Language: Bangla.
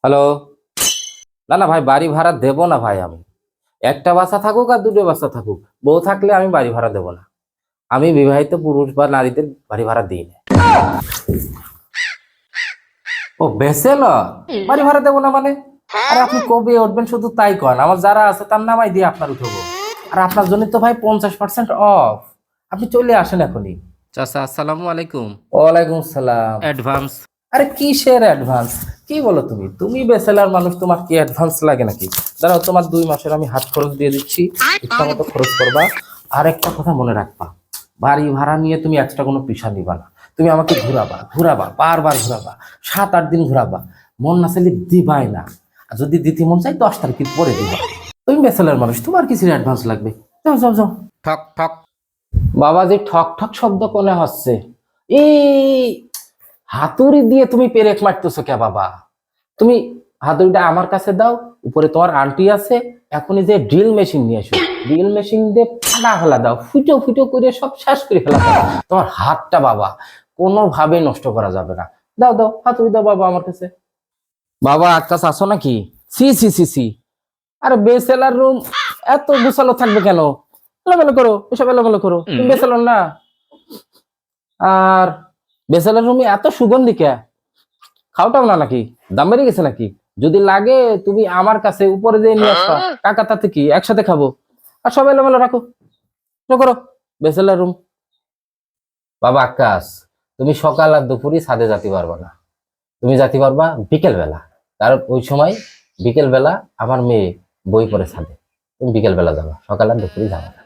হ্যালো। না না ভাই, বাড়ি ভাড়া দেবো না ভাই। আমি একটা বাসা থাকুক আর দুটো বাসা থাকুক, বউ থাকলে আমি বাড়ি ভাড়া দেবো না। আমি বিবাহিত পুরুষ বা নারীদের বাড়ি ভাড়া দিই না। ও ব্যাচেলর, বাড়ি ভাড়া দেবো না মানে? আর আপনি কবে উঠবেন শুধু তাই কন, আমার যারা আছে তার নামাই দিয়ে আপনার উঠবো। আর আপনার জন্য তো ভাই 50% অফ। আপনি চলে আসেন এখনই। চাচা আসসালামু আলাইকুম। ওয়ালাইকুম সালাম। অ্যাডভান্স? আরে কিসের অ্যাডভান্স? কি বলো তুমি? তুমি ব্যাচেলর মানুষ, তোমার কি অ্যাডভান্স লাগে নাকি? দাঁড়াও, তোমার 2 মাসের আমি হাত খরচ দিয়ে দিচ্ছি, ইচ্ছা মতো খরচ করবা। আর একটা কথা মনে রাখবা, বাড়ি ভাড়া নিয়ে তুমি এক্সট্রা কোনো পিছা নিবা না। তুমি আমাকে ঘুরাবা ঘুরাবা, বারবার ঘুরাবা, 7-8 দিন ঘুরাবা, মন না চাইলে দিবাই না। আর যদি দিতে মন চাই 10 তারিখের পরে দিবা। তুমি ব্যাচেলর মানুষ, তোমার কিছু অ্যাডভান্স লাগবে? যাও যাও যাও। ঠক ঠক। বাবা, যে ঠক ঠক শব্দ কোনে হচ্ছে? এই হাতুড়ি দিয়ে তুমি পেরেক মারতেছো কে বাবা? তুমি হাতুড়িটা আমার কাছে দাও, উপরে তোমার আন্টি আছে, এখনই যে ড্রিল মেশিন নিয়ে এসো, ড্রিল মেশিন দিয়ে ফাটা ফেলা দাও, ফুটো ফুটো করে সব শেষ করে ফেলা দাও। তোমার হাতটা বাবা কোনোভাবেই নষ্ট করা যাবে না। দাও দাও, হাতুড়ি দাও বাবা আমার কাছে। বাবা আকাশ আসো নাকি? সি সি সি সি। আরে বেসেলার রুম এত গুছালো থাকবে কেন? এলোমেলো করো, এসব এলোমেলো করো। তুমি বেসেলার না। আর বেসেলার রুমে এত সুগন্ধি কে? খাওটাও না নাকি? দাম বেড়ে গেছে নাকি? যদি লাগে তুমি আমার কাছে উপরে দিয়ে নিয়ে আসবা, কাকা তাতে কি একসাথে খাবো। আর সব এলোমেলো রাখো, তো করো বেসেলার রুম। বাবা আকাশ, তুমি সকাল আর দুপুরই ছাদে যেতে পারবা না। তুমি যেতে পারবা বিকেল বেলা, কারণ ওই সময় বিকেল বেলা আমার মেয়ে বই পড়ে ছাদে। তুমি বিকেল বেলা যাবা, সকাল আর দুপুরই যাবা না।